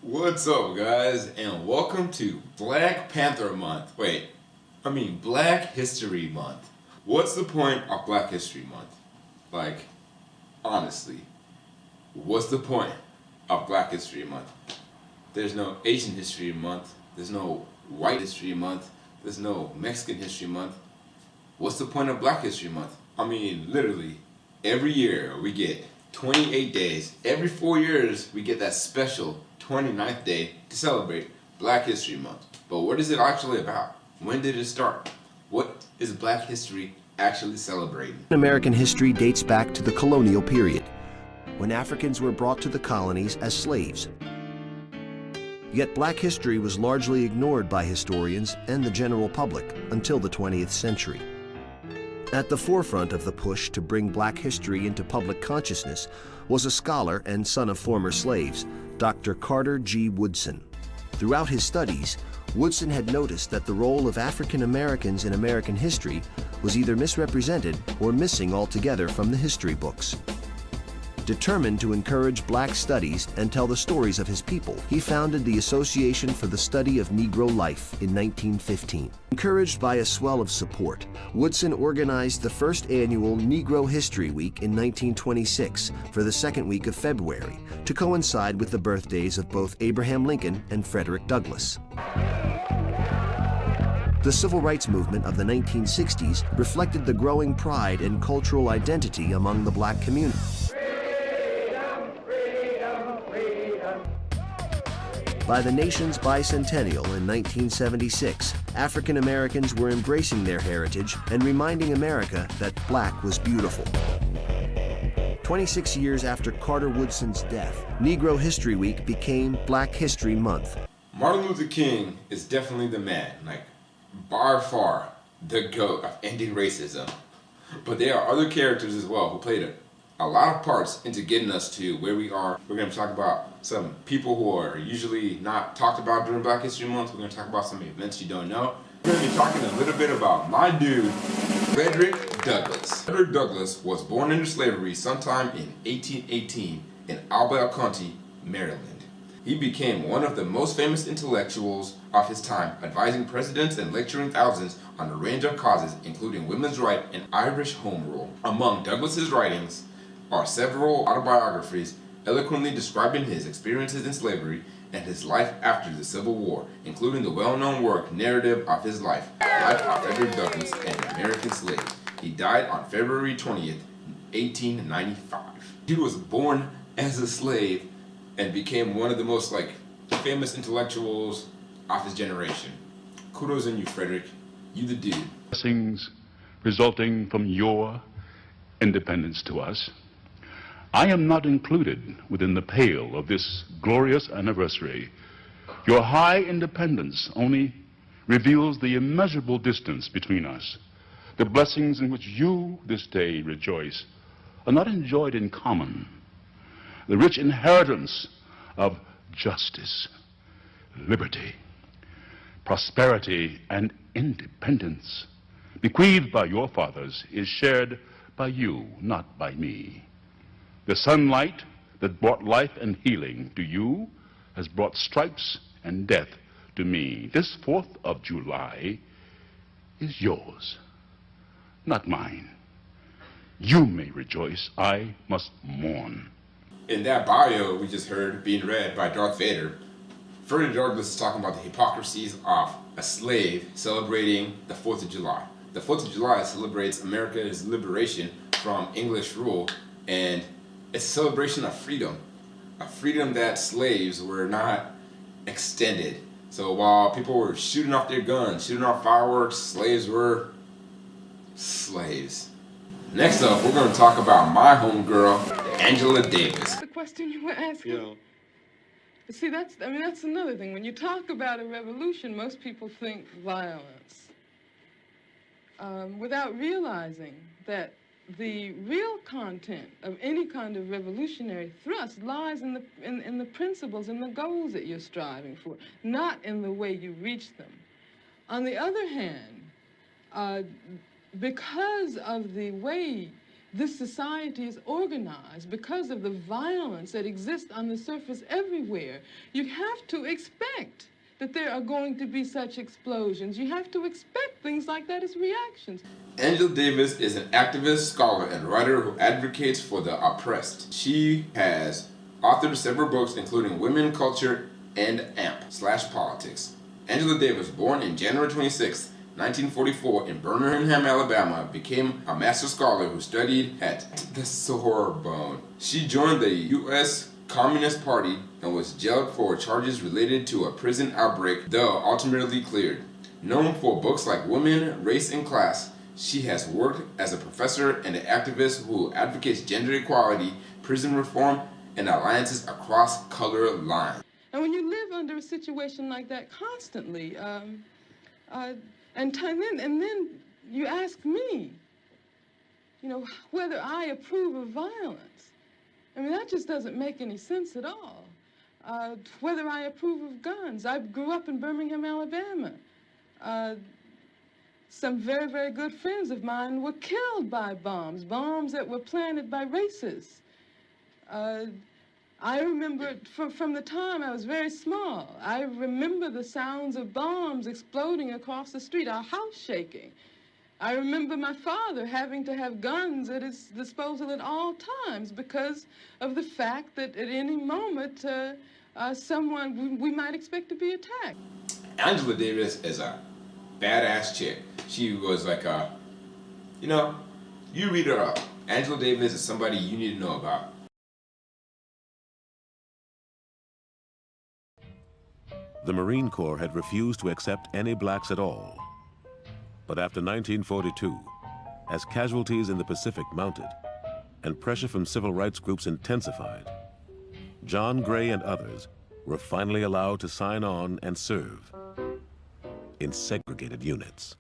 What's up, guys, and welcome to Black Panther Month. Black History Month. What's the point of Black History Month? Like, honestly, what's the point of Black History Month? There's no Asian History Month, there's no White History Month, there's no Mexican History Month. What's the point of Black History Month? Literally, every year we get 28 days. Every 4 years we get that special 29th day to celebrate Black History Month. But what is it actually about? When did it start? What is Black history actually celebrating? American history dates back to the colonial period, when Africans were brought to the colonies as slaves. Yet Black history was largely ignored by historians and the general public until the 20th century. At the forefront of the push to bring Black history into public consciousness was a scholar and son of former slaves, Dr. Carter G. Woodson. Throughout his studies, Woodson had noticed that the role of African Americans in American history was either misrepresented or missing altogether from the history books. Determined to encourage Black studies and tell the stories of his people, he founded the Association for the Study of Negro Life in 1915. Encouraged by a swell of support, Woodson organized the first annual Negro History Week in 1926 for the second week of February, to coincide with the birthdays of both Abraham Lincoln and Frederick Douglass. The civil rights movement of the 1960s reflected the growing pride and cultural identity among the Black community. By the nation's bicentennial in 1976, African Americans were embracing their heritage and reminding America that Black was beautiful. 26 years after Carter Woodson's death, Negro History Week became Black History Month. Martin Luther King is definitely the man, by far the GOAT of ending racism. But there are other characters as well who played a lot of parts into getting us to where we are. We're going to talk about some people who are usually not talked about during Black History Month. We're going to talk about some events you don't know. We're going to be talking a little bit about my dude, Frederick Douglass. Frederick Douglass was born into slavery sometime in 1818 in Albert County, Maryland. He became one of the most famous intellectuals of his time, advising presidents and lecturing thousands on a range of causes, including women's rights and Irish home rule. Among Douglass's writings are several autobiographies eloquently describing his experiences in slavery and his life after the Civil War, including the well-known work Narrative of His Life, Life of Frederick Douglass, an American Slave. He died on February 20th, 1895. He was born as a slave and became one of the most famous intellectuals of his generation. Kudos on you, Frederick. You the dude. Blessings resulting from your independence to us. I am not included within the pale of this glorious anniversary. Your high independence only reveals the immeasurable distance between us. The blessings in which you this day rejoice are not enjoyed in common. The rich inheritance of justice, liberty, prosperity, and independence bequeathed by your fathers is shared by you, not by me. The sunlight that brought life and healing to you has brought stripes and death to me. This 4th of July is yours, not mine. You may rejoice, I must mourn. In that bio we just heard being read by Darth Vader, Frederick Douglass is talking about the hypocrisies of a slave celebrating the 4th of July. The 4th of July celebrates America's liberation from English rule, and it's a celebration of freedom. A freedom that slaves were not extended. So while people were shooting off their guns, shooting off fireworks, slaves were slaves. Next up, we're going to talk about my homegirl, Angela Davis. The question you were asking? Yeah. See, that's another thing. When you talk about a revolution, most people think violence, without realizing that the real content of any kind of revolutionary thrust lies in the principles and the goals that you're striving for, not in the way you reach them. On the other hand, because of the way this society is organized, because of the violence that exists on the surface everywhere, you have to expect that there are going to be such explosions. You have to expect things like that as reactions. Angela Davis is an activist, scholar, and writer who advocates for the oppressed. She has authored several books, including Women, Culture, and AMP/Politics. Angela Davis, born in January 26, 1944 in Birmingham, Alabama, became a master scholar who studied at the Sorbonne. She joined the U.S. Communist Party and was jailed for charges related to a prison outbreak, though ultimately cleared. Known for books like Women, Race, and Class, she has worked as a professor and an activist who advocates gender equality, prison reform, and alliances across color lines. And when you live under a situation like that constantly, and then you ask me, you know, whether I approve of violence. I mean, that just doesn't make any sense at all. Whether I approve of guns. I grew up in Birmingham, Alabama. Some very, very good friends of mine were killed by bombs that were planted by racists. I remember from the time I was very small, I remember the sounds of bombs exploding across the street, our house shaking. I remember my father having to have guns at his disposal at all times because of the fact that at any moment we might expect to be attacked. Angela Davis is a badass chick. She was like a, you know, you read her up. Angela Davis is somebody you need to know about. The Marine Corps had refused to accept any blacks at all. But after 1942, as casualties in the Pacific mounted and pressure from civil rights groups intensified, John Gray and others were finally allowed to sign on and serve in segregated units.